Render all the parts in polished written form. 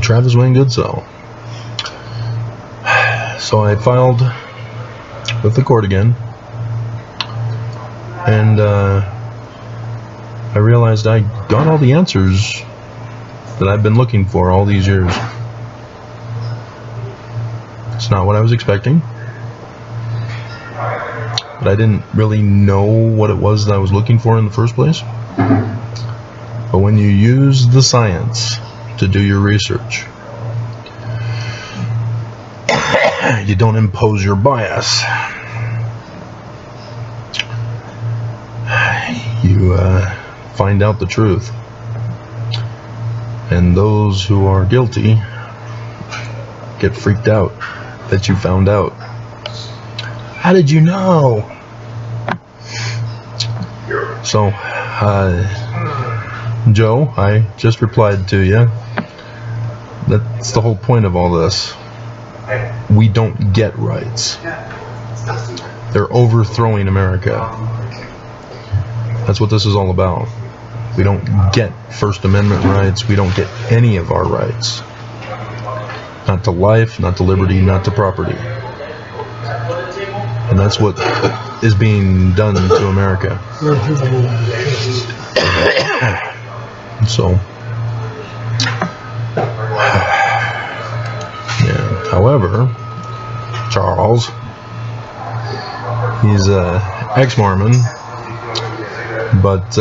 Travis Wayne Goodsell. So I filed with the court again, and I realized I got all the answers that I've been looking for all these years. It's not what I was expecting, but I didn't really know what it was that I was looking for in the first place. But when you use the science to do your research, you don't impose your bias. You find out the truth. And those who are guilty get freaked out that you found out. How did you know? So, Joe, I just replied to you. That's the whole point of all this. We don't get rights. They're overthrowing America. That's what this is all about. We don't get First Amendment rights. We don't get any of our rights. Not to life, not to liberty, not to property. And that's what is being done to America. So, yeah. However, Charles, he's an ex-Mormon, but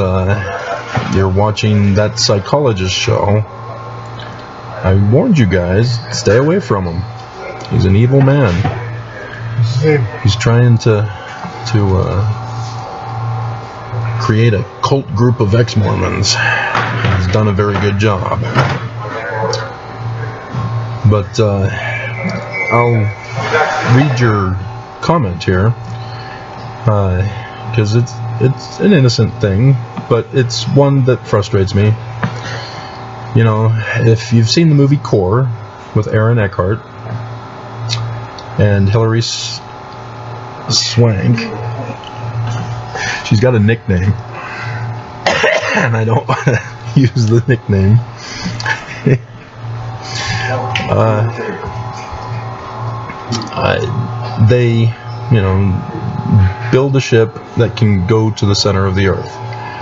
you're watching that psychologist show. I warned you guys, stay away from him. He's an evil man. He's trying to create a cult group of ex-Mormons. He's done a very good job. But I'll read your comment here, because it's an innocent thing, but it's one that frustrates me. You know, if you've seen the movie Core with Aaron Eckhart and Hilary Swank, she's got a nickname, and I don't want to use the nickname. They, you know, build a ship that can go to the center of the earth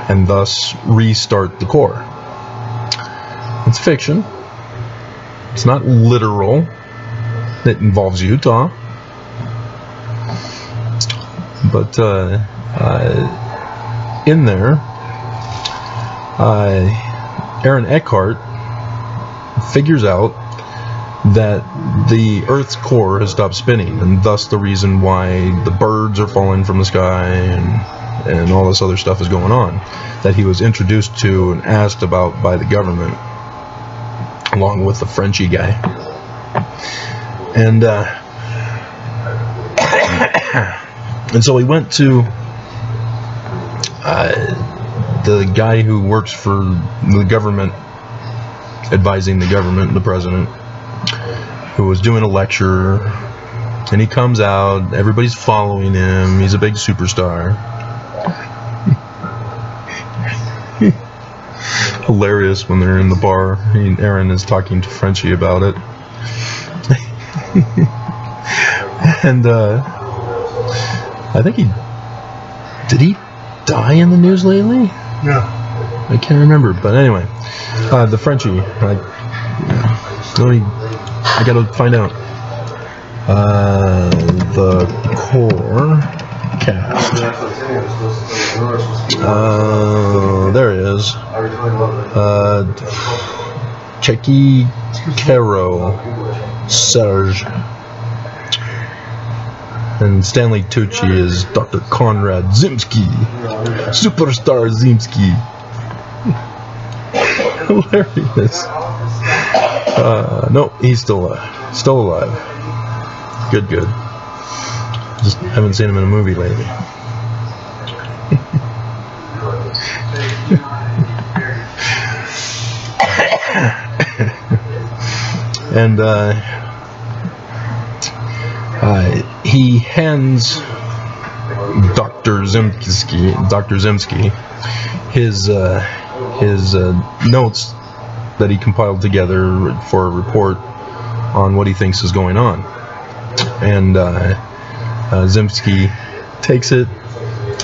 and thus restart the core. It's fiction. It's not literal. It involves Utah. But in there, Aaron Eckhart figures out that the Earth's core has stopped spinning, and thus the reason why the birds are falling from the sky and all this other stuff is going on, that he was introduced to and asked about by the government, along with the Frenchy guy. And and so he went to the guy who works for the government, advising the government, the president, who was doing a lecture, and he comes out, everybody's following him, he's a big superstar. Hilarious when they're in the bar, Aaron is talking to Frenchie about it. And I think did he die in the news lately? Yeah. I can't remember, but anyway, the Frenchie, I gotta find out. The core cast. There it is. Checky Caro, Serge, and Stanley Tucci is Dr. Konrad Zimski, Superstar Zimski. Hilarious. No, he's still alive. Good. Just haven't seen him in a movie lately. And he hands Dr. Zimski his notes that he compiled together for a report on what he thinks is going on. And Zemsky takes it,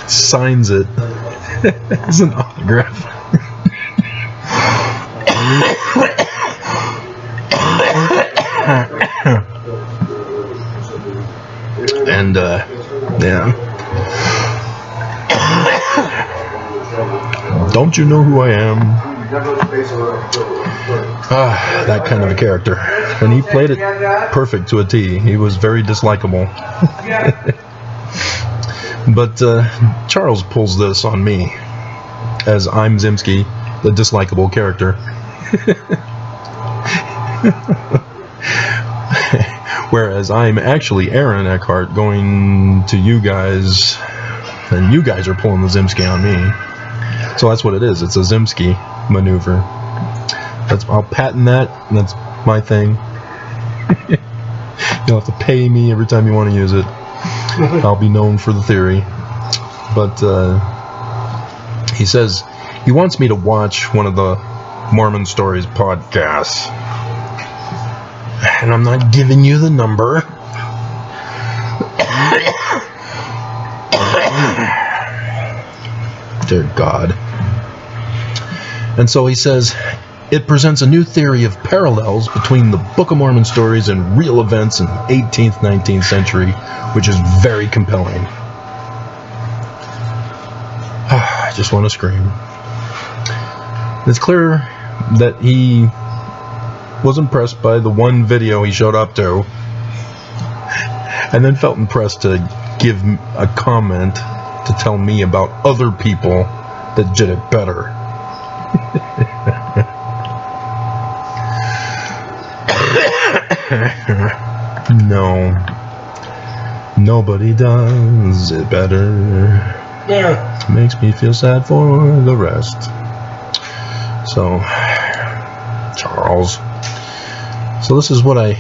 signs it as an autograph. And yeah. Don't you know who I am? That kind of a character. And he played it perfect to a T. He was very dislikable. But Charles pulls this on me, as I'm Zemsky, the dislikable character. Whereas I'm actually Aaron Eckhart going to you guys, and you guys are pulling the Zemsky on me. So that's what it is. It's a Zemsky maneuver. I'll patent that, and that's my thing. You'll have to pay me every time you want to use it. I'll be known for the theory. But he says he wants me to watch one of the Mormon Stories podcasts. And I'm not giving you the number. Dear God. And so he says, it presents a new theory of parallels between the Book of Mormon stories and real events in the 18th, 19th century, which is very compelling. I just want to scream. It's clear that he was impressed by the one video he showed up to, and then felt impressed to give a comment to tell me about other people that did it better. No, nobody does it better. Yeah. Makes me feel sad for the rest. So, Charles. So this is what I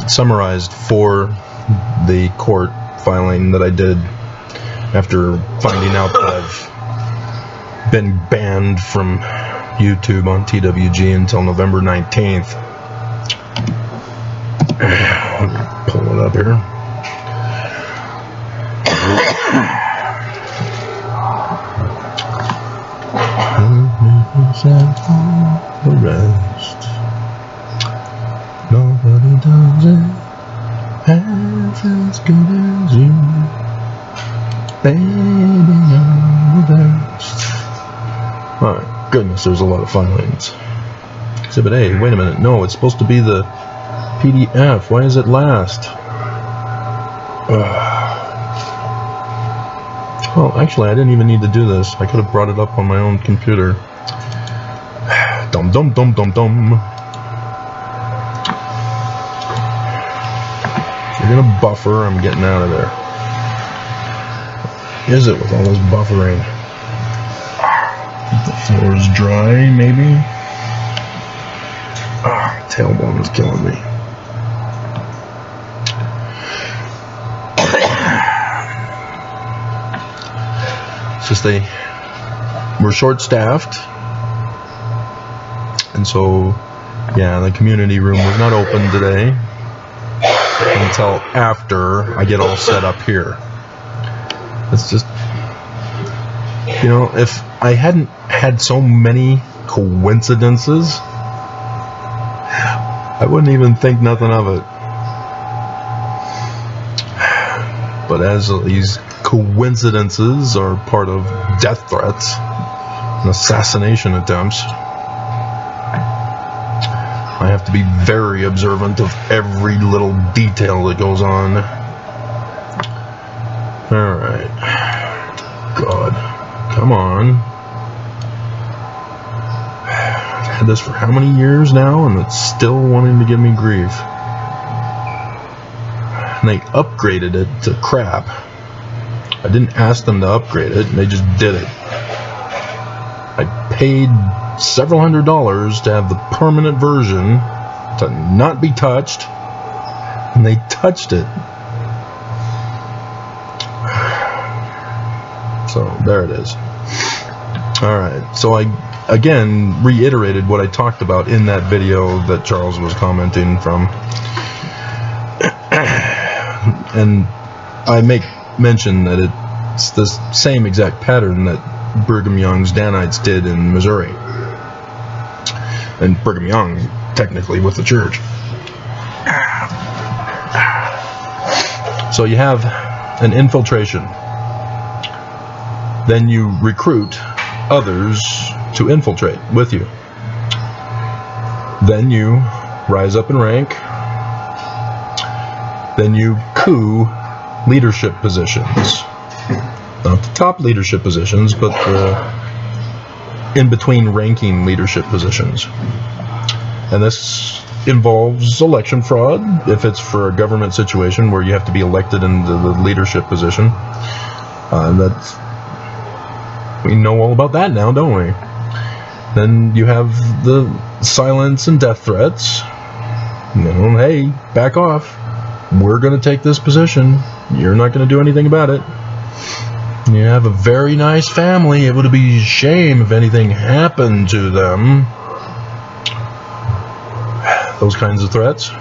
summarized for the court filing that I did after finding out that I've been banned from YouTube on TWG until November 19th. Let me pull it up here. The rest. Nobody does it half as good as you. Baby, I'm the best. My goodness, there's a lot of filings. Exhibit A, wait a minute. No, it's supposed to be the PDF. Why is it last? Well, actually, I didn't even need to do this. I could have brought it up on my own computer. Dum dum dum dum dum. If you're gonna buffer, I'm getting out of there. Is it with all this buffering? The floor is dry, maybe? Tailbone is killing me. It's just we're short-staffed, and so yeah, the community room was not open today until after I get all set up here. It's just, you know, if I hadn't had so many coincidences, I wouldn't even think nothing of it. But as these coincidences are part of death threats and assassination attempts, I have to be very observant of every little detail that goes on. Alright. God. Come on. I've had this for how many years now, and it's still wanting to give me grief. And they upgraded it to crap. I didn't ask them to upgrade it, and they just did it. I paid several $100s to have the permanent version to not be touched, and they touched it. So there it is. Alright, so I again reiterated what I talked about in that video that Charles was commenting from. And I make mention that it's the same exact pattern that Brigham Young's Danites did in Missouri. And Brigham Young, technically, with the church. So you have an infiltration. Then you recruit others to infiltrate with you. Then you rise up in rank. Then you coup leadership positions. Not the top leadership positions, but the in-between ranking leadership positions. And this involves election fraud, if it's for a government situation where you have to be elected into the leadership position. We know all about that now, don't we? Then you have the silence and death threats. Hey, back off. We're going to take this position. You're not going to do anything about it. You have a very nice family. It would be a shame if anything happened to them. Those kinds of threats.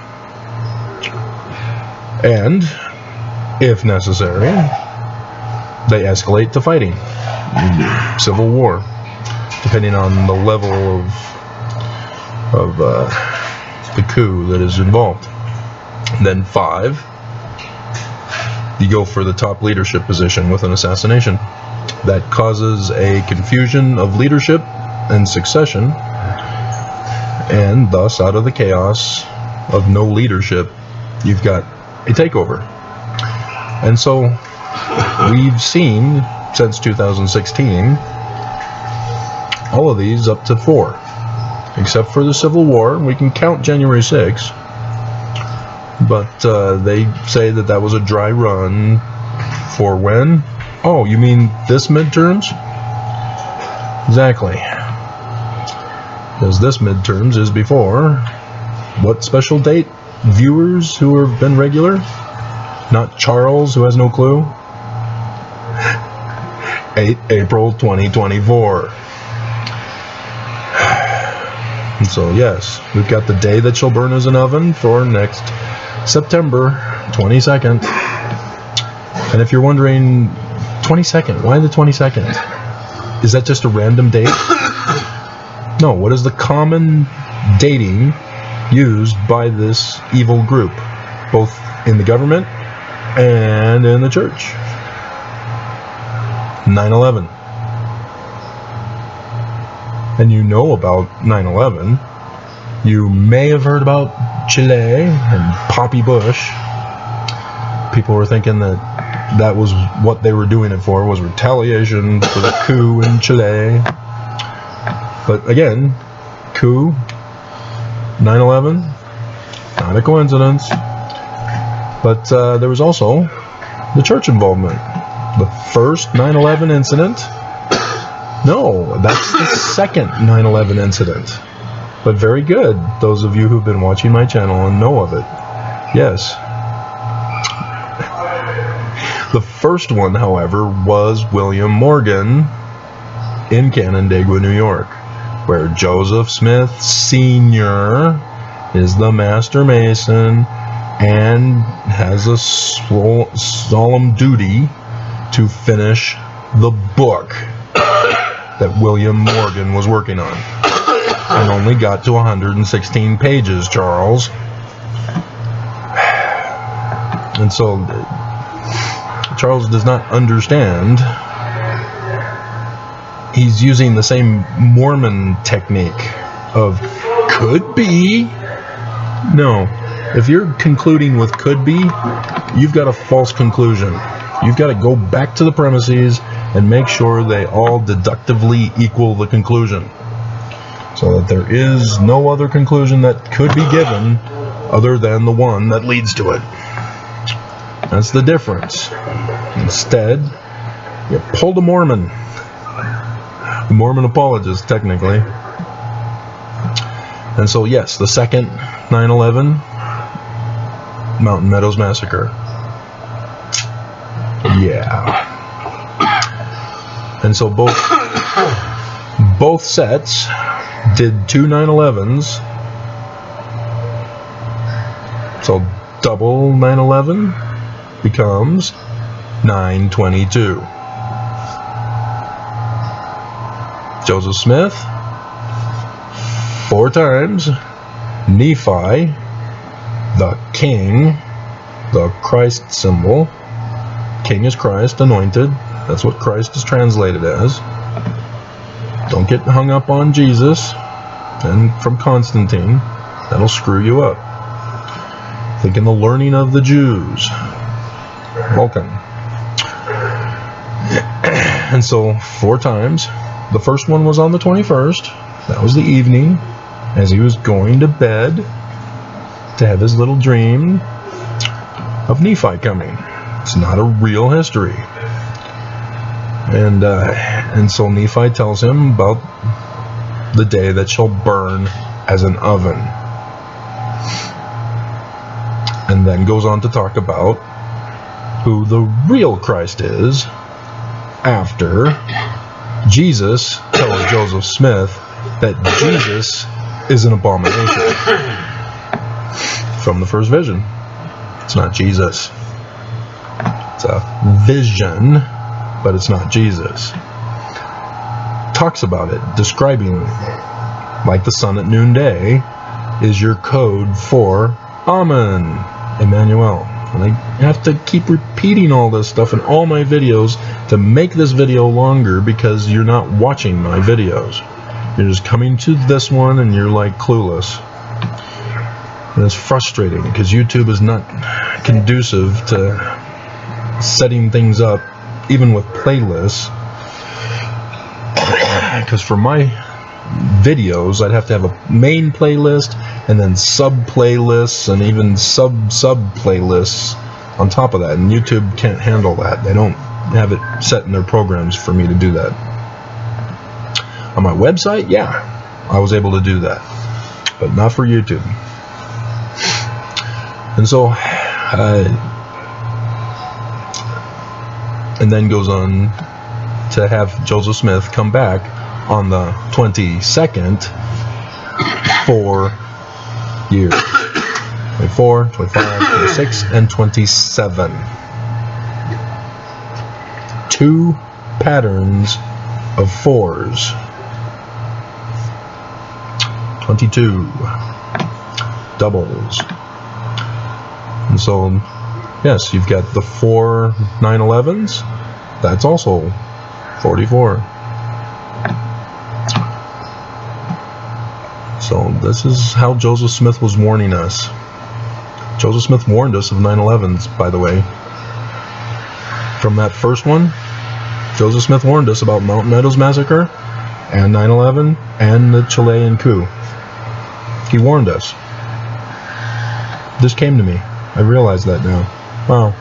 And, if necessary, they escalate to fighting. Civil war. Depending on the level of the coup that is involved. Then 5, you go for the top leadership position with an assassination. That causes a confusion of leadership and succession, and thus out of the chaos of no leadership, you've got a takeover. And so we've seen since 2016 all of these up to 4, except for the Civil War. We can count January 6th. But they say that was a dry run for when? Oh, you mean this midterms? Exactly. Because this midterms is before. What special date? Viewers who have been regular? Not Charles, who has no clue? 8 April 2024. And so, yes, we've got the day that shall burn as an oven for next September 22nd. And if you're wondering, 22nd, why the 22nd? Is that just a random date? No, what is the common dating used by this evil group, both in the government and in the church? 9/11. And you know about 9/11. You may have heard about Chile and Poppy Bush. People were thinking that was what they were doing it for, was retaliation for the coup in Chile. But again, coup, 9/11, not a coincidence. But there was also the church involvement. The first 9/11 incident? No, that's the second 9/11 incident. But very good, those of you who've been watching my channel and know of it. Yes. The first one, however, was William Morgan in Canandaigua, New York, where Joseph Smith Sr. is the Master Mason and has a solemn duty to finish the book that William Morgan was working on. And only got to 116 pages, Charles. And so Charles does not understand. He's using the same Mormon technique of could be. No. If you're concluding with could be, you've got a false conclusion. You've got to go back to the premises and make sure they all deductively equal the conclusion, so that there is no other conclusion that could be given other than the one that leads to it. That's the difference. Instead, you pulled a Mormon. The Mormon apologist, technically. And so, yes, the second 9/11 Mountain Meadows Massacre. Yeah. And so both sets did 2 9/11s. So double 9/11 becomes 9/22. Joseph Smith 4 times. Nephi, the king, the Christ symbol. King is Christ, anointed. That's what Christ is translated as. Don't get hung up on Jesus and from Constantine. That'll screw you up. Think in the learning of the Jews. Vulcan. And so 4 times. The first one was on the 21st. That was the evening as he was going to bed to have his little dream of Nephi coming. It's not a real history. And so Nephi tells him about the day that shall burn as an oven. And then goes on to talk about who the real Christ is after Jesus tells Joseph Smith that Jesus is an abomination from the first vision. It's not Jesus. It's a vision, but it's not Jesus. Talks about it, describing like the sun at noonday is your code for Amen, Emmanuel. And I have to keep repeating all this stuff in all my videos to make this video longer because you're not watching my videos. You're just coming to this one and you're like clueless. And it's frustrating because YouTube is not conducive to setting things up, even with playlists. Because for my videos, I'd have to have a main playlist and then sub-playlists and even sub-playlists on top of that. And YouTube can't handle that. They don't have it set in their programs for me to do that. On my website, yeah, I was able to do that. But not for YouTube. And so, and then goes on to have Joseph Smith come back on the 22nd for years. 24, 25, 26, and 27. 2 patterns of 4s. 22 doubles. And so, yes, you've got the 4 9/11s. That's also 44. So this is how Joseph Smith was warning us. Joseph Smith warned us of 9/11s, by the way. From that first one, Joseph Smith warned us about Mountain Meadows Massacre and 9/11 and the Chilean coup. He warned us. This came to me. I realize that now. Wow.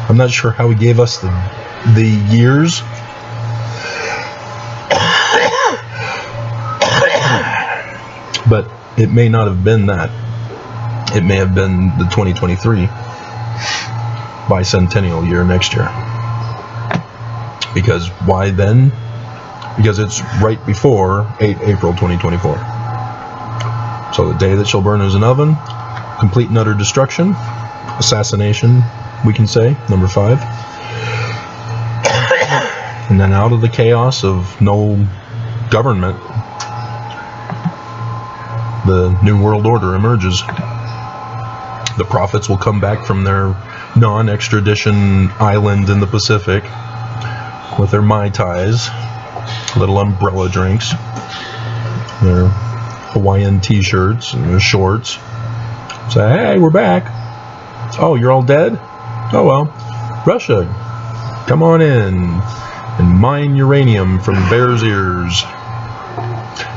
I'm not sure how he gave us the years. But it may not have been that. It may have been the 2023 bicentennial year next year. Because why then? Because it's right before 8 April 2024. So the day that shall burn as an oven, complete and utter destruction, assassination, we can say, number 5. And then out of the chaos of no government, the New World Order emerges. The prophets will come back from their non-extradition island in the Pacific with their Mai Tais, little umbrella drinks, their Hawaiian t-shirts and their shorts. Say, hey, we're back. Oh, you're all dead? Oh well. Russia, come on in and mine uranium from Bear's Ears.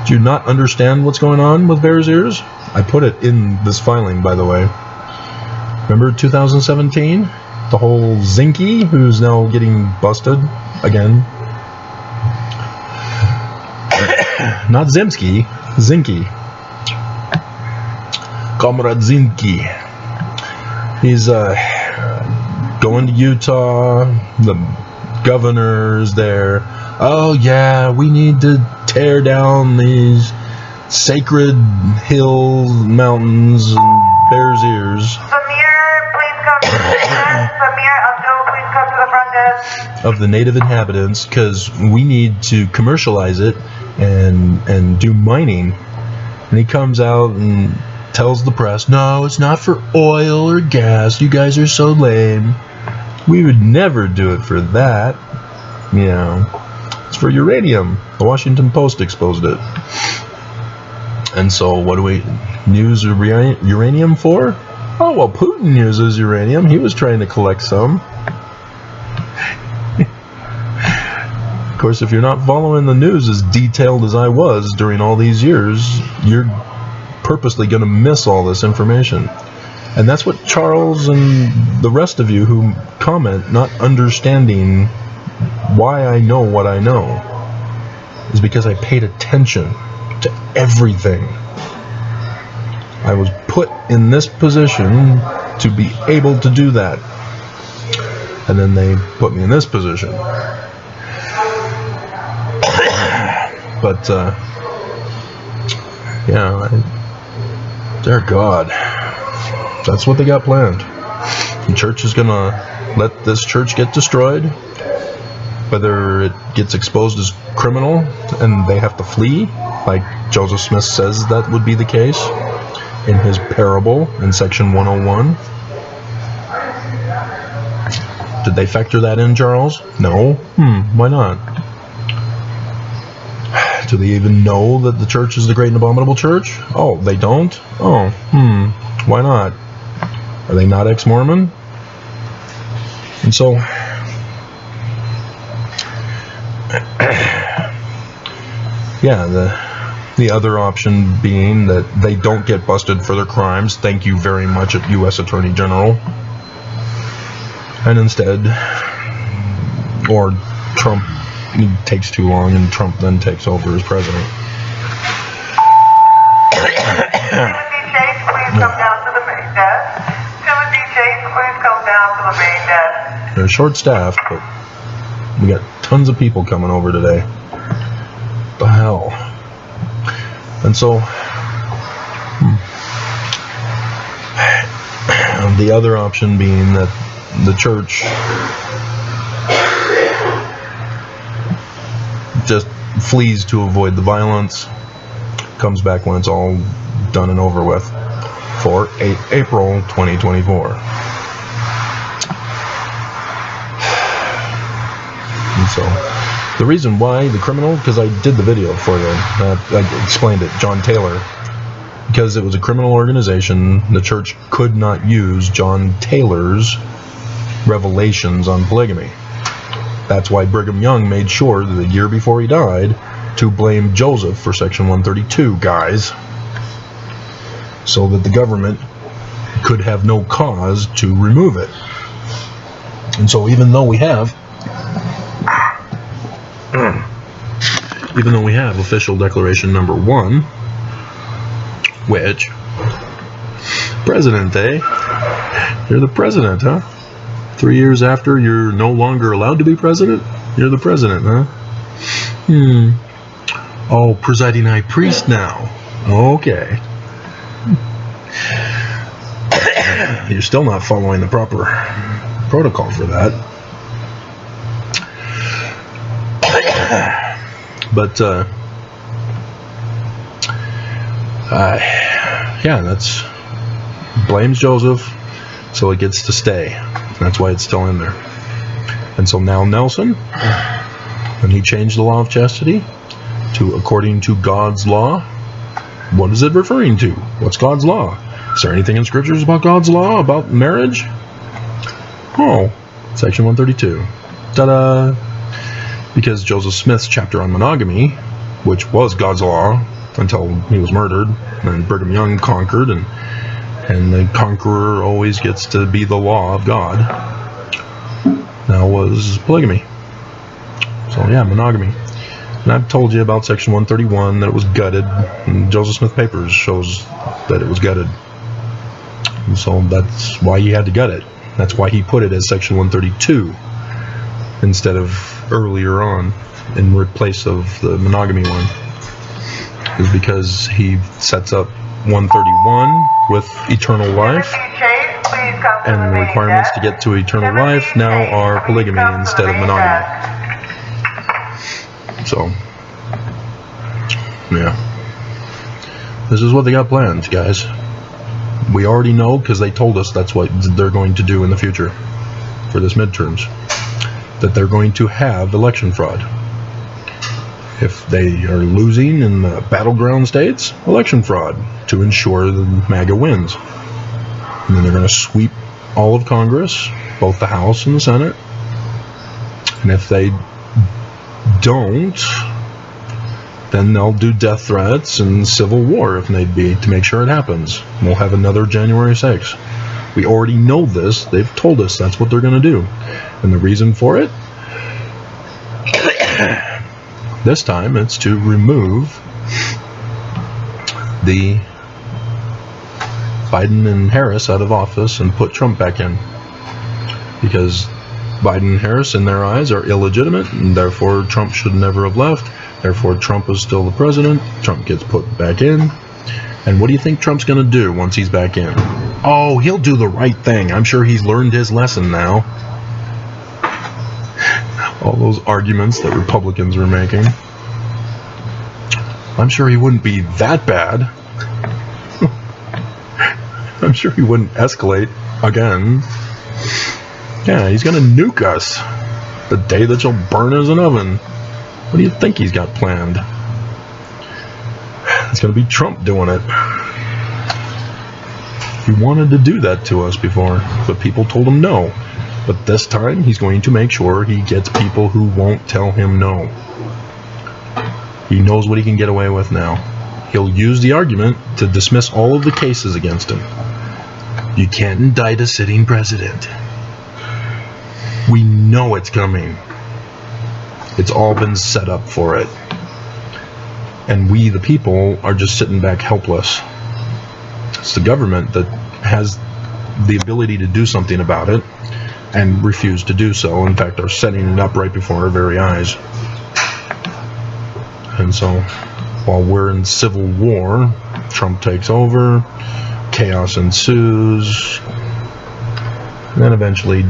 Do you not understand what's going on with Bear's Ears? I put it in this filing, by the way. Remember 2017? The whole Zinke, who's now getting busted again. Not Zemsky, Zinke. Comrade Zinke. He's going to Utah. The governor's there. oh yeah, we need to tear down these sacred hills, mountains, and bears' ears. Samir, please come to the front desk. Samir, Abdul, please come to the front desk. Of the native inhabitants, because we need to commercialize it and do mining. And he comes out and tells the press, no, it's not for oil or gas. You guys are so lame. We would never do it for that. You know, it's for uranium. The Washington Post exposed it. And so what do we use uranium for? Oh, well, Putin uses uranium. He was trying to collect some. Of course, if you're not following the news as detailed as I was during all these years, you're purposely going to miss all this information. And that's what Charles and the rest of you who comment, not understanding why I know what I know, is because I paid attention to everything. I was put in this position to be able to do that. And then they put me in this position. But, yeah, dear God, that's what they got planned. The church is going to let this church get destroyed, whether it gets exposed as criminal and they have to flee, like Joseph Smith says that would be the case in his parable in section 101. Did they factor that in, Charles? No? Why not? Do they even know that the church is the great and abominable church? Oh, they don't? Oh, why not? Are they not ex-Mormon? And so, yeah, the other option being that they don't get busted for their crimes. Thank you very much, U.S. Attorney General. And instead, or Trump takes too long and Trump then takes over as president. Timothy Chase, please come down to the main desk. Timothy Chase, please come down to the main desk. They're short-staffed, but we got tons of people coming over today. The hell. And so, the other option being that the church just flees to avoid the violence, comes back when it's all done and over with, for April 2024. And so, the reason why the criminal, because I did the video for you, I explained it, John Taylor, because it was a criminal organization, the church could not use John Taylor's revelations on polygamy. That's why Brigham Young made sure that the year before he died to blame Joseph for section 132, guys, so that the government could have no cause to remove it. And so even though we have official declaration number 1, which, Presidente, you're the president, huh? 3 years after you're no longer allowed to be president, you're the president, huh? Oh, presiding high priest now. Okay. You're still not following the proper protocol for that. But, yeah, that's blames Joseph, so it gets to stay. That's why it's still in there. And so now Nelson, when he changed the law of chastity to according to God's law, what is it referring to? What's God's law? Is there anything in scriptures about God's law, about marriage? Oh, section 132. Ta-da! Because Joseph Smith's chapter on monogamy, which was God's law until he was murdered, and Brigham Young conquered, and the conqueror always gets to be the law of God, now was polygamy. So yeah, monogamy. And I've told you about section 131, that it was gutted, and Joseph Smith Papers shows that it was gutted. And so that's why he had to gut it. That's why he put it as section 132 instead of earlier on. in place of the monogamy one is because he sets up 131 with eternal life, and the requirements to get to eternal life now are polygamy instead of monogamy. So, yeah. This is what they got planned, guys. We already know because they told us that's what they're going to do in the future for this midterms. That they're going to have election fraud. If they are losing in the battleground states, election fraud to ensure the MAGA wins. And then they're going to sweep all of Congress, both the House and the Senate. And if they don't, then they'll do death threats and civil war if need be to make sure it happens. We'll have another January 6th. We already know this. They've told us that's what they're going to do. And the reason for it? This time it's to remove the Biden and Harris out of office and put Trump back in. Because Biden and Harris, in their eyes, are illegitimate, and therefore Trump should never have left. Therefore, Trump is still the president. Trump gets put back in. And what do you think Trump's going to do once he's back in? Oh, he'll do the right thing. I'm sure he's learned his lesson now. All those arguments that Republicans were making. I'm sure he wouldn't be that bad. I'm sure he wouldn't escalate again. Yeah, he's going to nuke us the day that you'll burn as an oven. What do you think he's got planned? It's going to be Trump doing it. He wanted to do that to us before, but people told him no. But this time, he's going to make sure he gets people who won't tell him no. He knows what he can get away with now. He'll use the argument to dismiss all of the cases against him. You can't indict a sitting president. We know it's coming. It's all been set up for it. And we, the people, are just sitting back helpless. It's the government that has the ability to do something about it and refuse to do so. In fact, are setting it up right before our very eyes. And so, while we're in civil war, Trump takes over, chaos ensues, and then eventually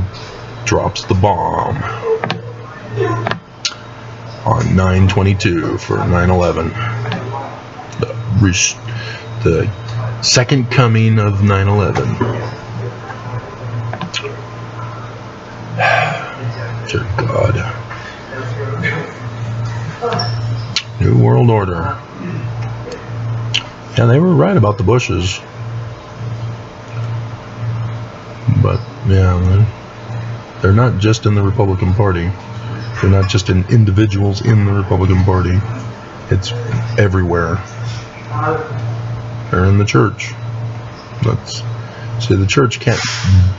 drops the bomb on 9/22 for 9/11. The second coming of 9/11. Dear God. New World Order. Yeah, they were right about the Bushes. But, yeah, they're not just in the Republican Party. They're not just in individuals in the Republican Party. It's everywhere. They're in the church. The church can't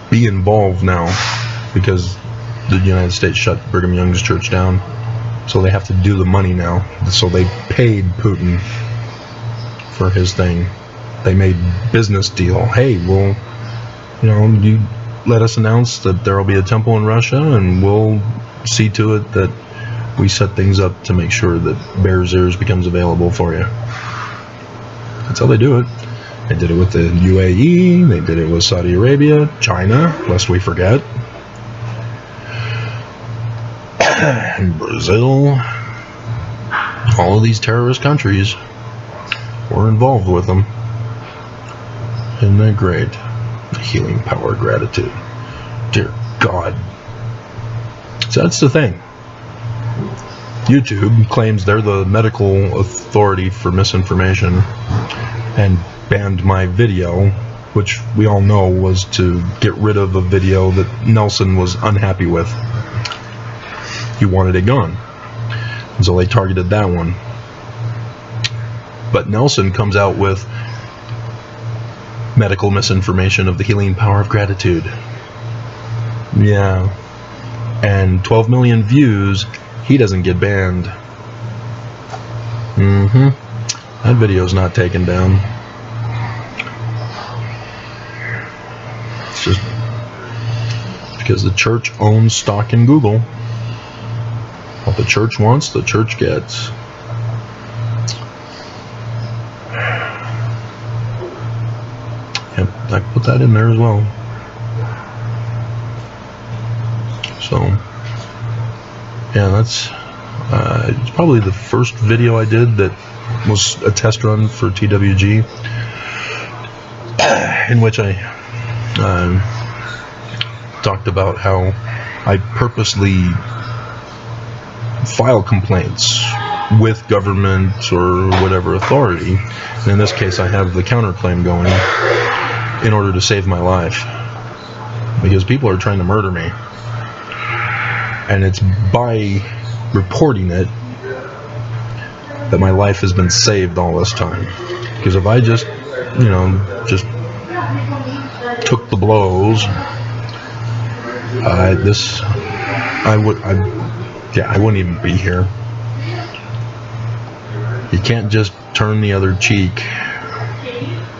be involved now because the United States shut Brigham Young's church down. So they have to do the money now. So they paid Putin for his thing. They made business deal. Hey, well, you let us announce that there will be a temple in Russia, and we'll see to it that we set things up to make sure that Bears Ears becomes available for you. That's how they do it. They did it with the UAE. They did it with Saudi Arabia, China, lest we forget. And Brazil, all of these terrorist countries were involved with them. Isn't that great? The healing power of gratitude. Dear God. So that's the thing. YouTube claims they're the medical authority for misinformation and banned my video, which we all know was to get rid of a video that Nelson was unhappy with. He wanted it gone. And so they targeted that one. But Nelson comes out with medical misinformation of the healing power of gratitude. Yeah. And 12 million views, he doesn't get banned. That video's not taken down. It's just because the church owns stock in Google. What the church wants, the church gets. Yep, I put that in there as well. So, yeah, that's it's probably the first video I did that was a test run for TWG, in which I talked about how I purposely file complaints with government or whatever authority. And in this case, I have the counterclaim going in order to save my life, because people are trying to murder me. And it's by reporting it that my life has been saved all this time. Because if I just, just took the blows, I wouldn't even be here. You can't just turn the other cheek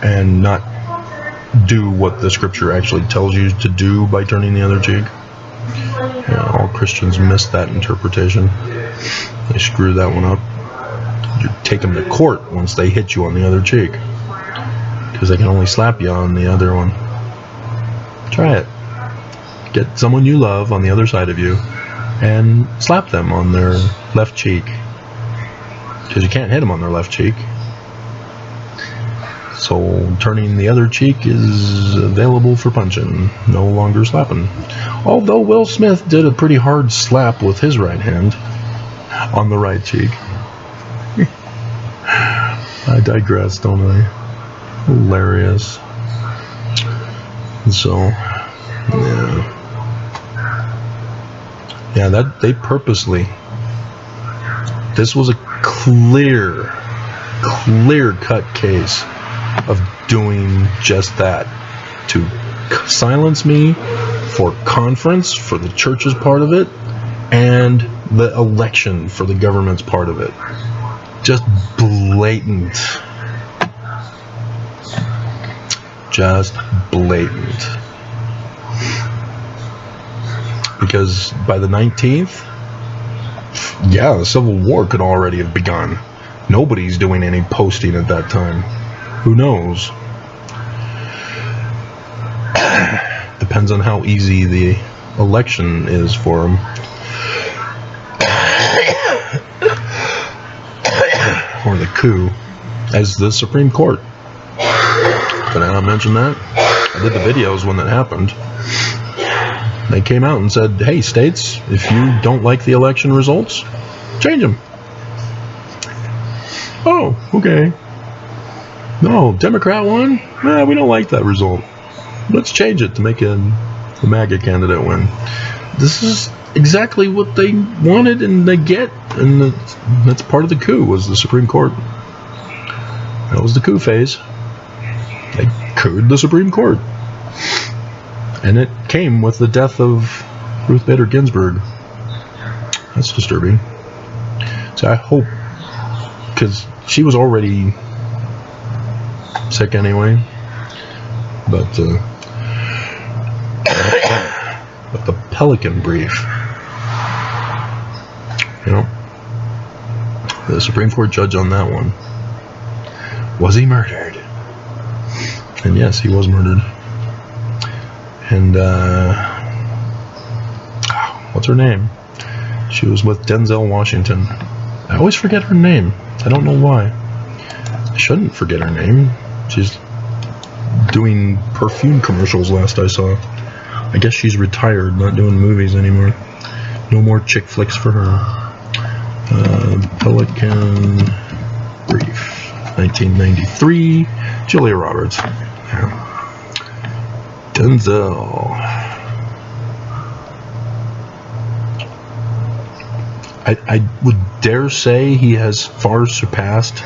and not do what the scripture actually tells you to do by turning the other cheek. All Christians miss that interpretation. They screw that one up. You take them to court once they hit you on the other cheek, because they can only slap you on the other one. Try it. Get someone you love on the other side of you and slap them on their left cheek, because you can't hit them on their left cheek. So turning the other cheek is available for punching, no longer slapping. Although Will Smith did a pretty hard slap with his right hand on the right cheek. I digress, don't I? Hilarious. So, yeah, that they purposely. This was a clear-cut case of doing just that, to silence me for conference, for the church's part of it, and the election for the government's part of it. Just blatant. Just blatant. Because by the 19th, the Civil War could already have begun. Nobody's doing any posting at that time. Who knows? Depends on how easy the election is for them. Or the coup, as the Supreme Court. Did I not mention that? I did the videos when that happened. They came out and said, hey, states, if you don't like the election results, change them. Oh, okay. No, Democrat won? We don't like that result. Let's change it to make the MAGA candidate win. This is exactly what they wanted and they get, and that's part of the coup, was the Supreme Court. That was the coup phase. They couped the Supreme Court. And it came with the death of Ruth Bader Ginsburg. That's disturbing. So I hope, because she was already sick anyway, but the Pelican Brief, the Supreme Court judge on that one, was he murdered? And yes, he was murdered. And what's her name? She was with Denzel Washington. I always forget her name. I don't know why. I shouldn't forget her name. She's doing perfume commercials last I saw. I guess she's retired, not doing movies anymore. No more chick flicks for her. Pelican Brief, 1993. Julia Roberts. Yeah. Denzel. I would dare say he has far surpassed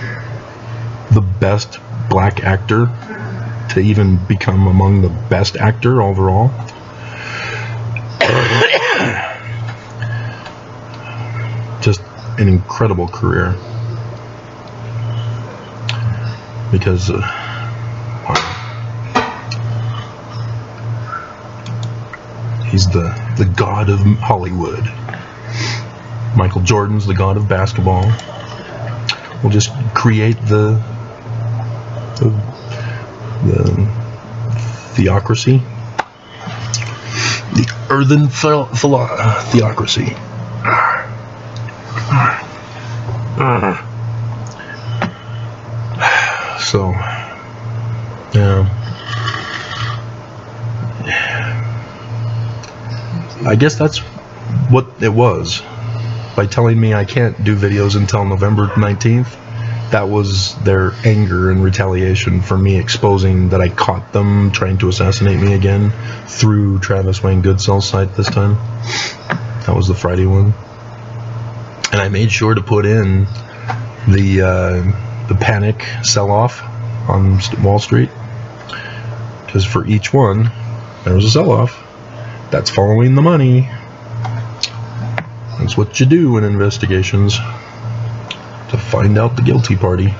the best black actor to even become among the best actor overall. Just an incredible career. Because he's the god of Hollywood. Michael Jordan's the god of basketball. We'll just create the theocracy, the earthen theocracy. So, yeah. I guess that's what it was. By telling me I can't do videos until November 19th, that was their anger and retaliation for me exposing that I caught them trying to assassinate me again through Travis Wayne Goodsell's site this time. That was the Friday one. And I made sure to put in the panic sell-off on Wall Street, because for each one there was a sell-off. That's following the money. That's what you do in investigations, to find out the guilty party.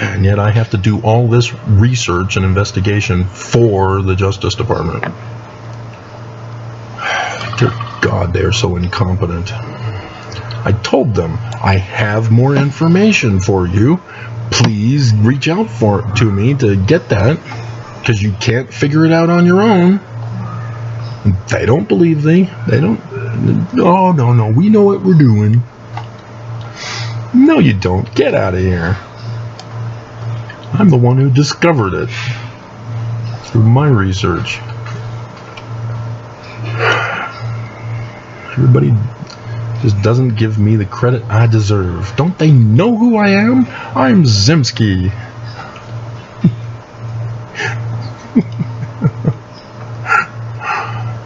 And yet I have to do all this research and investigation for the Justice Department. Dear God, they are so incompetent. I told them, I have more information for you. Please reach out to me to get that, because you can't figure it out on your own. They don't believe they don't. Oh, no, we know what we're doing. No, you don't. Get out of here. I'm the one who discovered it through my research. Everybody just doesn't give me the credit I deserve. Don't they know who I am? I'm Zemsky.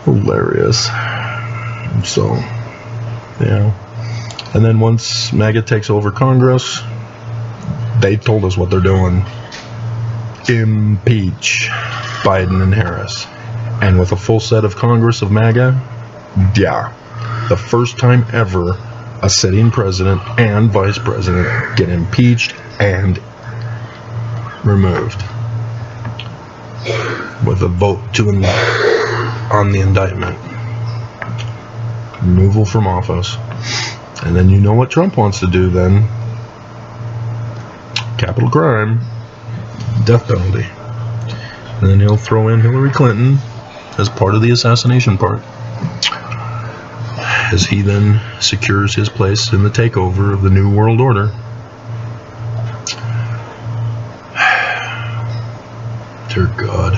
Hilarious. So, yeah. And then once MAGA takes over Congress, they told us what they're doing. Impeach Biden and Harris. And with a full set of Congress of MAGA, yeah, the first time ever a sitting president and vice president get impeached and removed with a vote on the indictment. Removal from office. And then you know what Trump wants to do then. Capital crime. Death penalty. And then he'll throw in Hillary Clinton as part of the assassination part, as he then secures his place in the takeover of the New World Order. Dear God.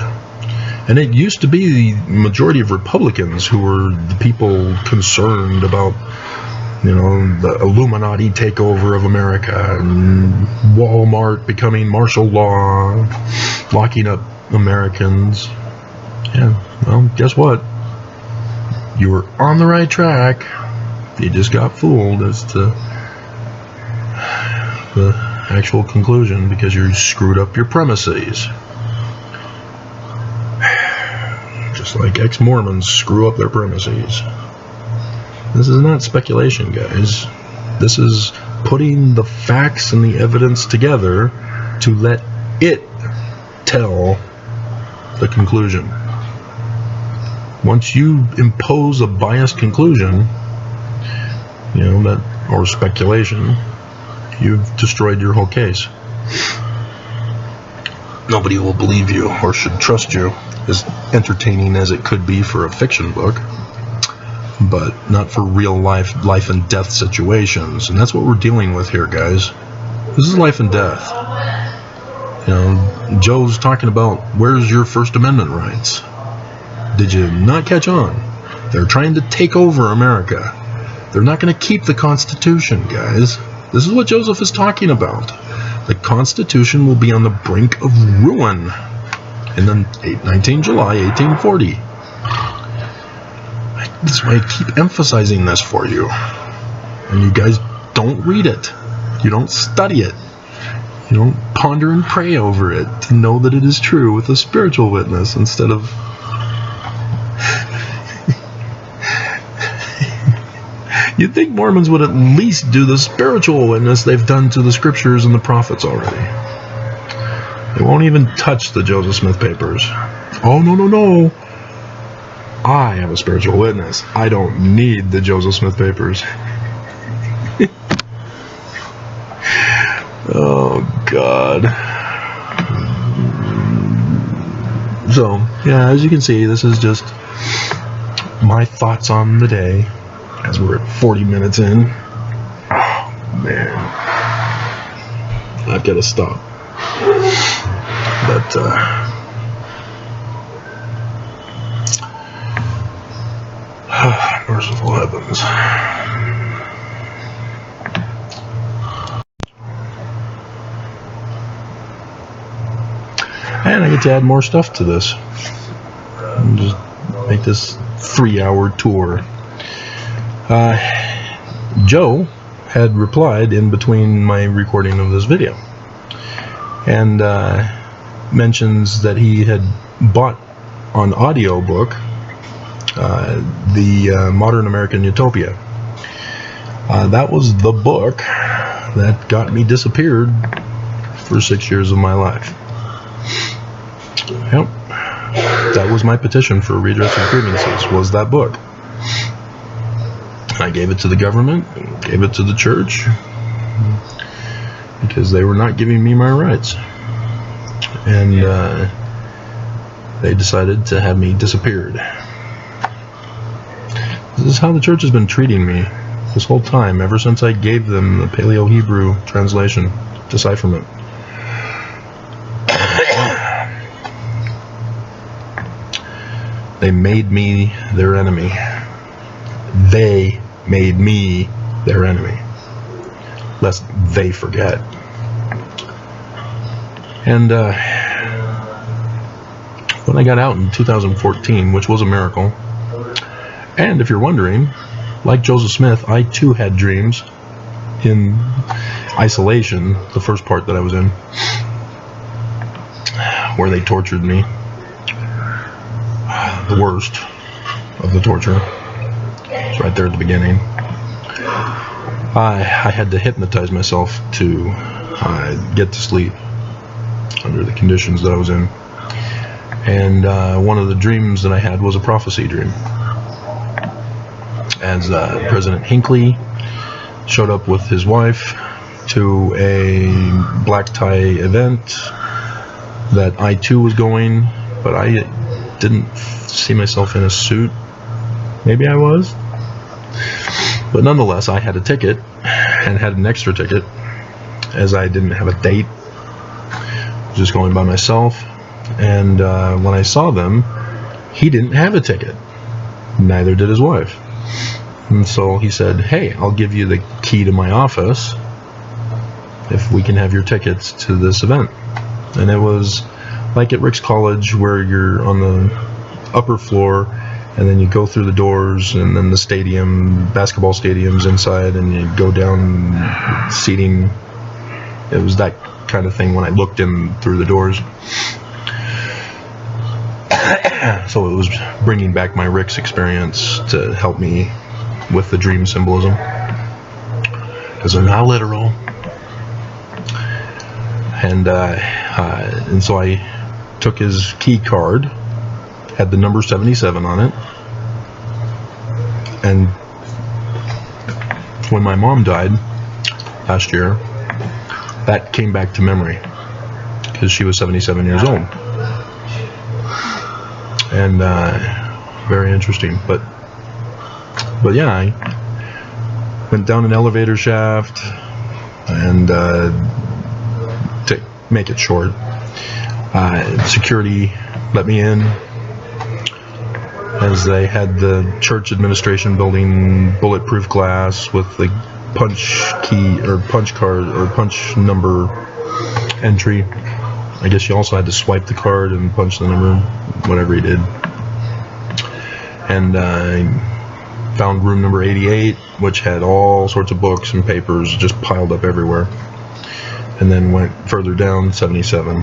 And it used to be the majority of Republicans who were the people concerned about, you know, the Illuminati takeover of America and Walmart becoming martial law, locking up Americans. Yeah, well, guess what? You were on the right track. You just got fooled as to the actual conclusion because you screwed up your premises. Just like ex-Mormons screw up their premises. This is not speculation, guys. This is putting the facts and the evidence together to let it tell the conclusion. Once you impose a biased conclusion, you know, that, or speculation, you've destroyed your whole case. Nobody will believe you or should trust you, as entertaining as it could be for a fiction book, but not for real life and death situations. And that's what we're dealing with here, guys. This is life and death. You know, Joe's talking about, where's your First Amendment rights? Did you not catch on? They're trying to take over America. They're not going to keep the Constitution, guys. This is what Joseph is talking about. The Constitution will be on the brink of ruin in the 19 July 1840. That's why I keep emphasizing this for you. And you guys don't read it. You don't study it. You don't ponder and pray over it to know that it is true with a spiritual witness instead of... You'd think Mormons would at least do the spiritual witness they've done to the scriptures and the prophets already. They won't even touch the Joseph Smith papers. Oh, no. I am a spiritual witness. I don't need the Joseph Smith papers. Oh, God. So, yeah, as you can see, this is just my thoughts on the day as we're at 40 minutes in. Oh, man. I've got to stop. But, merciful heavens. And I get to add more stuff to this. And just make this 3-hour tour. Joe had replied in between my recording of this video. And mentions that he had bought on audiobook the Modern American Utopia. That was the book that got me disappeared for 6 years of my life. Yep. That was my petition for redress of grievances, was that book. I gave it to the government, gave it to the church, because they were not giving me my rights. And they decided to have me disappeared. This is how the church has been treating me this whole time, ever since I gave them the Paleo-Hebrew translation, decipherment. They made me their enemy. They made me their enemy. Lest they forget. And when I got out in 2014, which was a miracle, and if you're wondering, like Joseph Smith, I too had dreams in isolation, the first part that I was in, where they tortured me. The worst of the torture. It's right there at the beginning. I had to hypnotize myself to get to sleep under the conditions that I was in. And one of the dreams that I had was a prophecy dream. As President Hinckley showed up with his wife to a black tie event that I too was going, but I didn't see myself in a suit. Maybe I was. But nonetheless, I had a ticket and had an extra ticket as I didn't have a date. Just going by myself. And when I saw them, he didn't have a ticket. Neither did his wife. And so he said, hey, I'll give you the key to my office if we can have your tickets to this event. And it was like at Rick's College, where you're on the upper floor and then you go through the doors, and then the stadium, basketball stadium's inside, and you go down seating. It was that kind of thing when I looked in through the doors. So it was bringing back my Rick's experience to help me with the dream symbolism, because they're not literal. And so I took his key card, had the number 77 on it, and when my mom died last year, that came back to memory, because she was 77 years old. And very interesting. But yeah, I went down an elevator shaft, and to make it short, security let me in, as they had the church administration building bulletproof glass with the punch key or punch card or punch number entry. I guess you also had to swipe the card and punch the number, whatever you did. And I found room number 88, which had all sorts of books and papers just piled up everywhere. And then went further down, 77,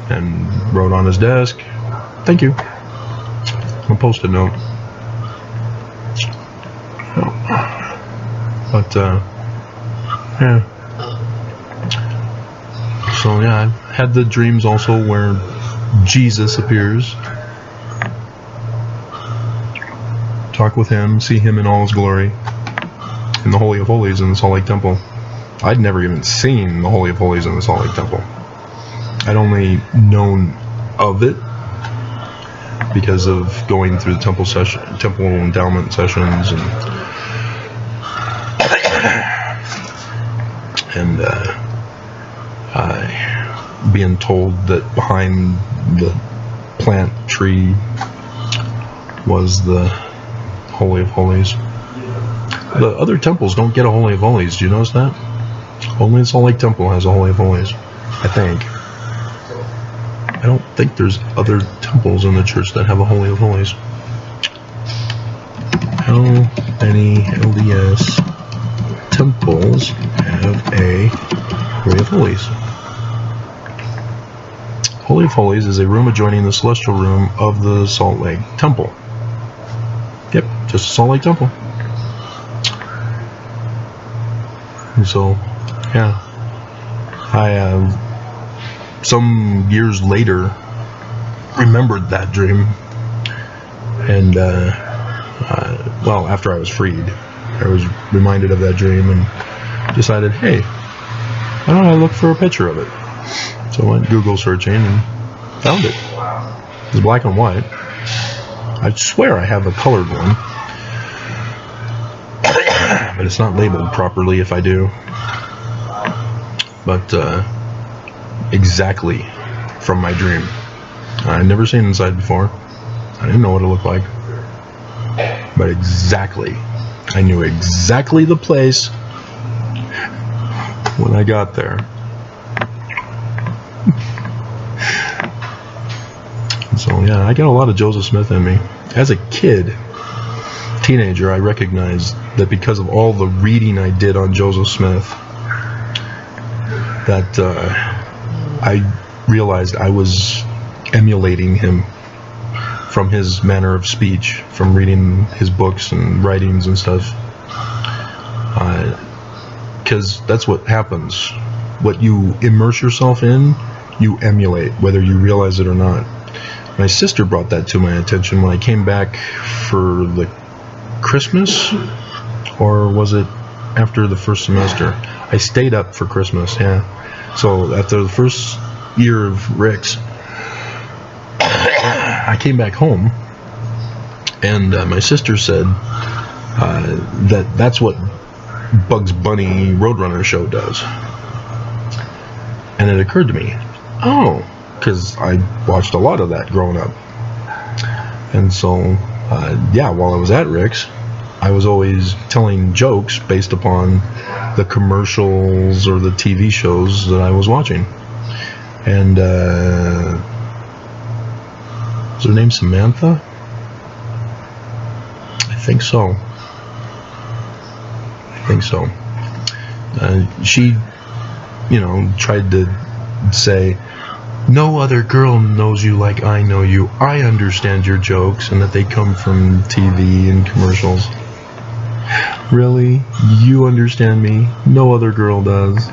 and wrote on his desk, "Thank you," on a Post-it note. But yeah. So yeah, I had the dreams also where Jesus appears. talk with him, see him in all his glory in the Holy of Holies in the Salt Lake Temple. I'd never even seen the Holy of Holies in the Salt Lake Temple. I'd only known of it because of going through the temple endowment sessions and being told that behind the plant tree was the Holy of Holies. The other temples don't get a Holy of Holies. Do you notice that? Only the Salt Lake Temple has a Holy of Holies, I think. I don't think there's other temples in the church that have a Holy of Holies. How many LDS temples have a Holy of Holies? Holy of Holies is a room adjoining the celestial room of the Salt Lake Temple. Yep, just a Salt Lake Temple. And so, yeah, I some years later remembered that dream, and well, after I was freed, I was reminded of that dream and decided, hey, why don't I look for a picture of it? So I went Google searching and found it. It was black and white. I swear I have a colored one, but it's not labeled properly if I do. But exactly from my dream. I'd never seen inside before. I didn't know what it looked like. But exactly. I knew exactly the place when I got there. So yeah, I got a lot of Joseph Smith in me. As a kid, teenager, I recognized that because of all the reading I did on Joseph Smith, that I realized I was emulating him from his manner of speech, from reading his books and writings and stuff. Because that's what happens. What you immerse yourself in, you emulate, whether you realize it or not. My sister brought that to my attention when I came back for the Christmas, or was it after the first semester? I stayed up for Christmas, yeah. So after the first year of Rick's, I came back home, and my sister said that's what Bugs Bunny Roadrunner show does. And it occurred to me, oh, because I watched a lot of that growing up. And so, yeah, while I was at Rick's, I was always telling jokes based upon the commercials or the TV shows that I was watching. And was her name Samantha? I think so. She, tried to say, no other girl knows you like I know you. I understand your jokes and that they come from TV and commercials. Really? You understand me? No other girl does.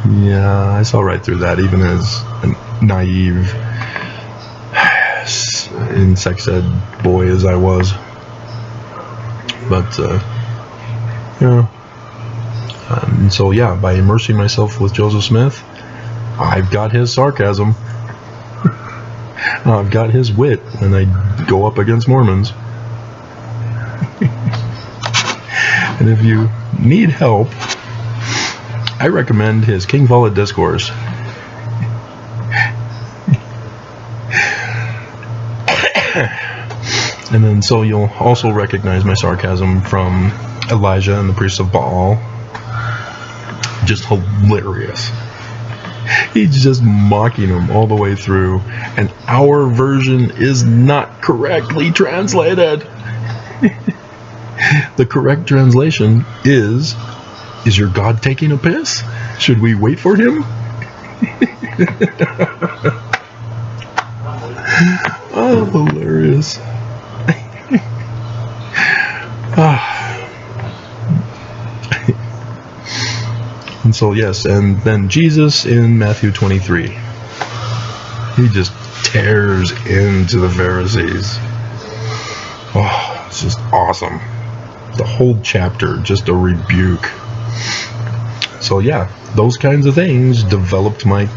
Yeah, I saw right through that, even as a naive in sex ed boy as I was. But, and so yeah, by immersing myself with Joseph Smith, I've got his sarcasm. I've got his wit when I go up against Mormons. And if you need help, I recommend his King Follett Discourse. And then so you'll also recognize my sarcasm from Elijah and the Priests of Baal. Just hilarious. He's just mocking him all the way through, and our version is not correctly translated. The correct translation is your God taking a piss? Should we wait for him? Oh, hilarious. And so, yes, and then Jesus in Matthew 23. He just tears into the Pharisees. Oh. it's just awesome. The whole chapter, just a rebuke. So yeah, those kinds of things developed my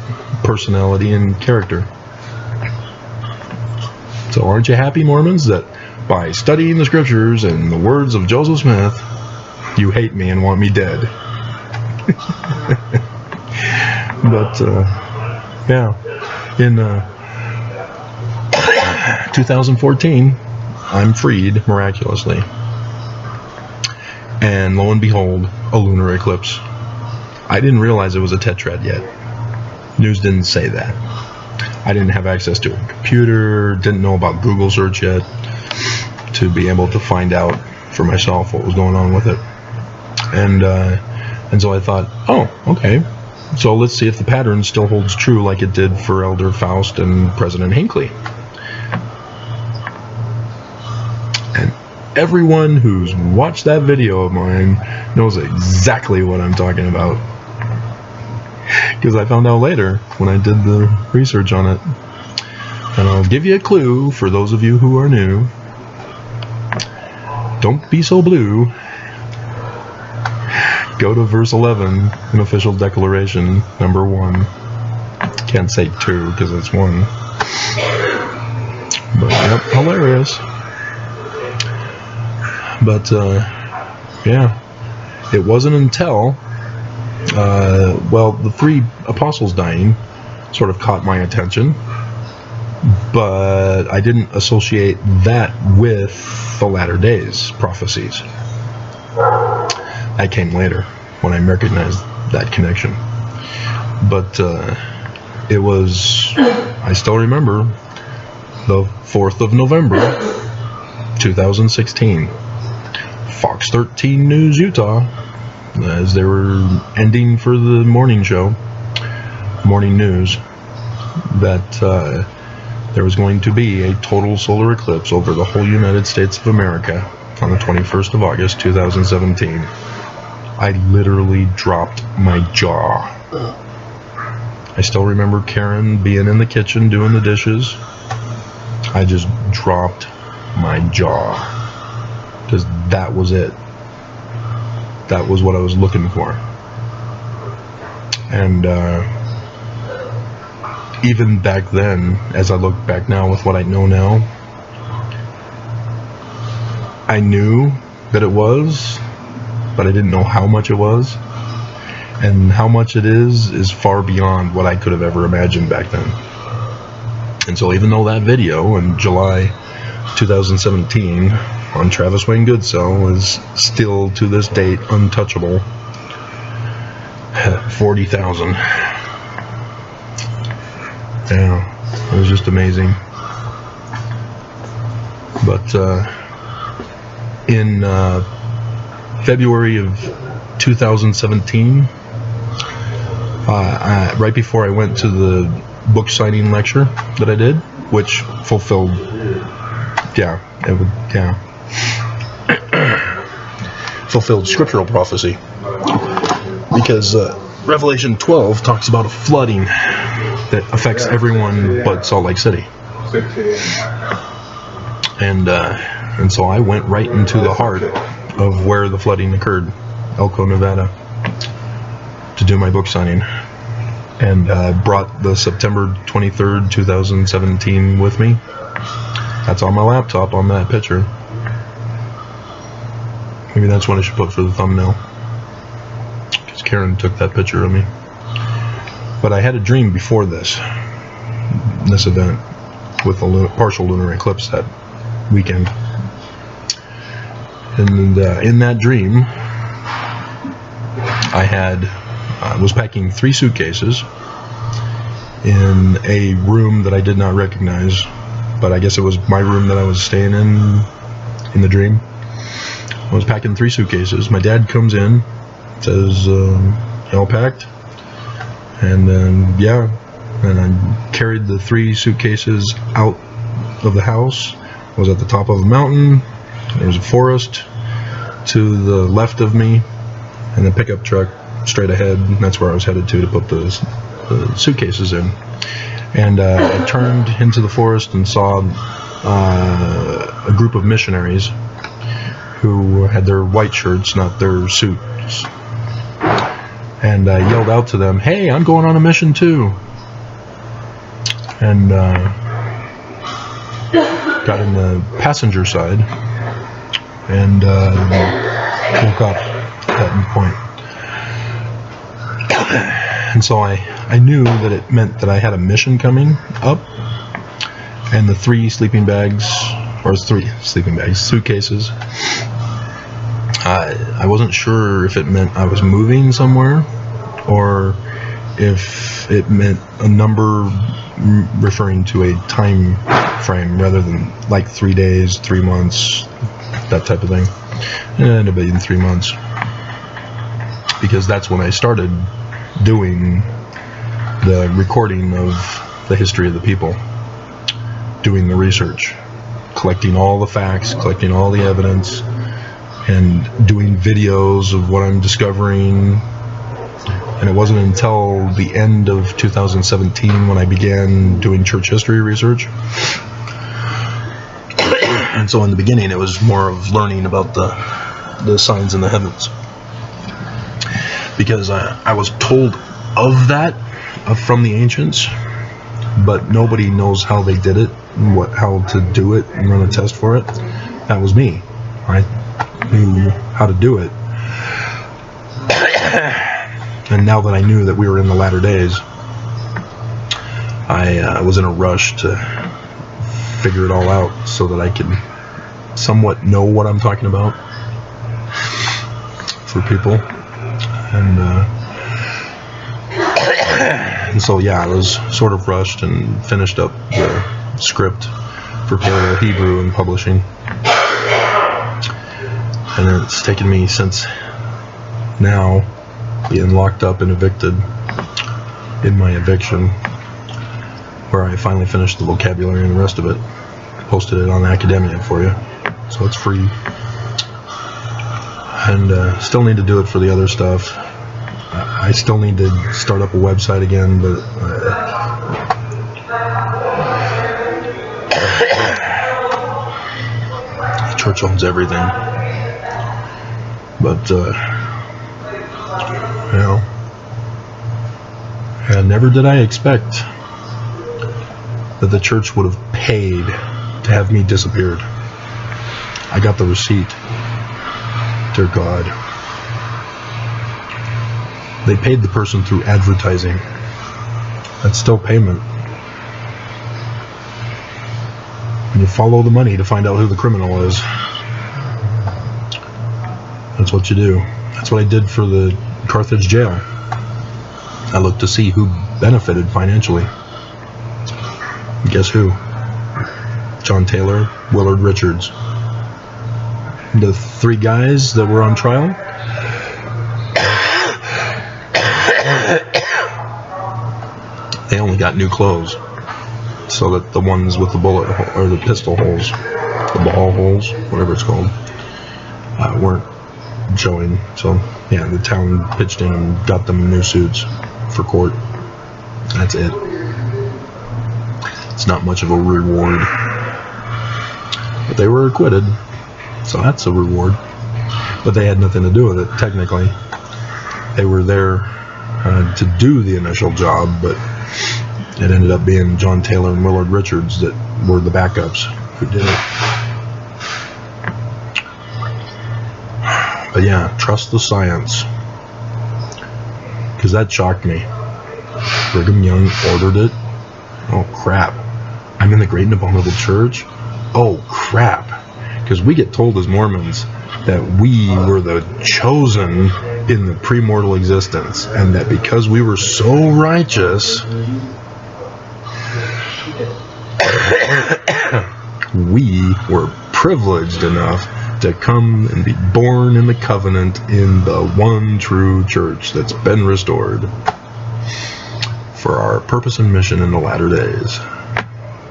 personality and character. So aren't you happy, Mormons, that by studying the scriptures and the words of Joseph Smith, you hate me and want me dead? But yeah, in 2014, I'm freed miraculously. And lo and behold, a lunar eclipse. I didn't realize it was a tetrad yet. News didn't say that. I didn't have access to a computer, didn't know about Google search yet to be able to find out for myself what was going on with it. And so I thought, oh, okay. So let's see if the pattern still holds true like it did for Elder Faust and President Hinckley. And everyone who's watched that video of mine knows exactly what I'm talking about. Because I found out later when I did the research on it. And I'll give you a clue for those of you who are new. Don't be so blue. Go to verse 11 in Official Declaration, number 1. Can't say 2 because it's 1. But yep, hilarious. But yeah, it wasn't until the 3 apostles dying sort of caught my attention, but I didn't associate that with the latter days prophecies. That came later when I recognized that connection. But it was, I still remember, the 4th of November 2016, Fox 13 News Utah, as they were ending for the morning show, morning news, that there was going to be a total solar eclipse over the whole United States of America on the 21st of August 2017. I literally dropped my jaw. I still remember Karen being in the kitchen doing the dishes. I just dropped my jaw. Because that was it. That was what I was looking for. And even back then, as I look back now with what I know now, I knew that it was, but I didn't know how much it was. And how much it is far beyond what I could have ever imagined back then. And so even though that video in July 2017 on Travis Wayne Goodsell is still to this date untouchable, 40,000. Yeah, it was just amazing. But in February of 2017, right before I went to the book signing lecture that I did, which fulfilled, fulfilled scriptural prophecy, because Revelation 12 talks about a flooding that affects everyone but Salt Lake City. And so I went right into the heart of where the flooding occurred, Elko, Nevada, to do my book signing, and brought the September 23rd, 2017 with me. That's on my laptop on that picture. Maybe that's what I should put for the thumbnail, because Karen took that picture of me. But I had a dream before this event with the partial lunar eclipse that weekend. And in that dream, I was packing 3 suitcases in a room that I did not recognize, but I guess it was my room that I was staying in the dream. I was packing 3 suitcases. My dad comes in, says, all packed? And then, yeah. And I carried the 3 suitcases out of the house. I was at the top of a mountain. There was a forest to the left of me, and a pickup truck straight ahead. That's where I was headed to put the suitcases in. And I turned into the forest and saw a group of missionaries who had their white shirts, not their suits. And I yelled out to them, "Hey, I'm going on a mission too." And got in the passenger side and woke up at that point. And so I knew that it meant that I had a mission coming up, and the three suitcases. I wasn't sure if it meant I was moving somewhere, or if it meant a number referring to a time frame rather than like 3 days, 3 months, that type of thing. And it ended up being 3 months, because that's when I started doing the recording of the history of the people, doing the research, collecting all the facts, collecting all the evidence, and doing videos of what I'm discovering. And it wasn't until the end of 2017 when I began doing church history research. And so in the beginning it was more of learning about the signs in the heavens, because I was told of that from the ancients, but nobody knows how they did it and how to do it and run a test for it. That was me. I knew how to do it. And now that I knew that we were in the latter days, I was in a rush to figure it all out so that I could somewhat know what I'm talking about for people. And so yeah, I was sort of rushed and finished up the script for Paleo Hebrew and publishing. And it's taken me since now, being locked up and evicted in my eviction, where I finally finished the vocabulary and the rest of it, posted it on Academia for you, so it's free. And still need to do it for the other stuff. I still need to start up a website again, but the church owns everything. But and never did I expect that the church would have paid to have me disappeared. I got the receipt. Dear God. They paid the person through advertising. That's still payment. And you follow the money to find out who the criminal is. That's what you do. That's what I did for the Carthage jail. I looked to see who benefited financially. Guess who? John Taylor, Willard Richards. The three guys that were on trial, they only got new clothes, so that the ones with the bullet or the pistol holes, the ball holes, whatever it's called, weren't showing. So yeah, the town pitched in and got them new suits for court. That's it. It's not much of a reward, but they were acquitted, so that's a reward. But they had nothing to do with it, technically. They were there to do the initial job, but it ended up being John Taylor and Willard Richards that were the backups who did it. But yeah, trust the science, because that shocked me. Brigham Young ordered it. Oh crap, I'm in the Great and Abominable Church? Oh crap, because we get told as Mormons that we were the chosen in the premortal existence, and that because we were so righteous, we were privileged enough to come and be born in the covenant in the one true church that's been restored for our purpose and mission in the latter days.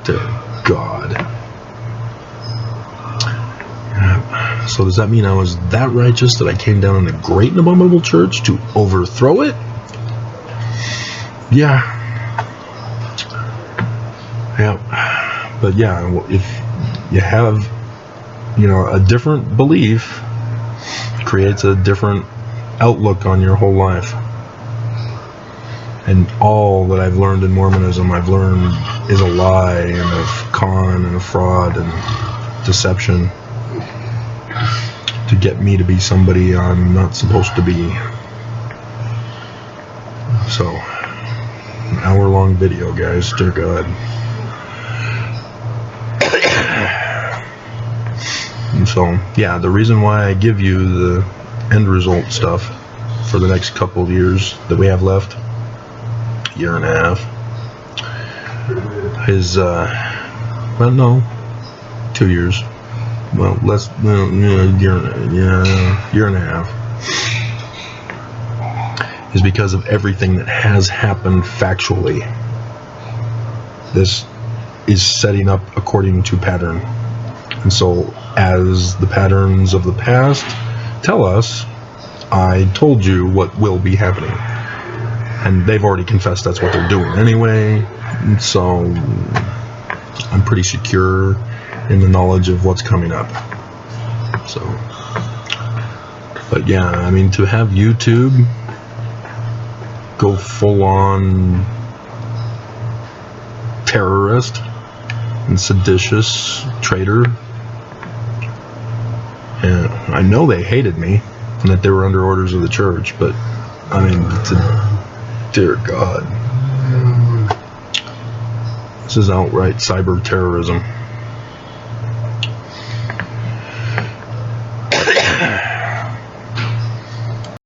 Dear God. So does that mean I was that righteous that I came down in the Great and Abominable Church to overthrow it? Yeah. But yeah, if you have you know, a different belief creates a different outlook on your whole life. And all that I've learned in Mormonism, I've learned is a lie and a con and a fraud and deception to get me to be somebody I'm not supposed to be. So, an hour-long video, guys. Dear God. And so, yeah, the reason why I give you the end result stuff for the next couple of years that we have left, year and a half, is, well, no, 2 years. Well, less, year and a half, is because of everything that has happened factually. This is setting up according to pattern. And so, as the patterns of the past tell us, I told you what will be happening. And they've already confessed that's what they're doing anyway. And so, I'm pretty secure in the knowledge of what's coming up. So, but yeah, I mean, to have YouTube go full on terrorist and seditious traitor, and I know they hated me and that they were under orders of the church, but I mean, dear God, this is outright cyber terrorism.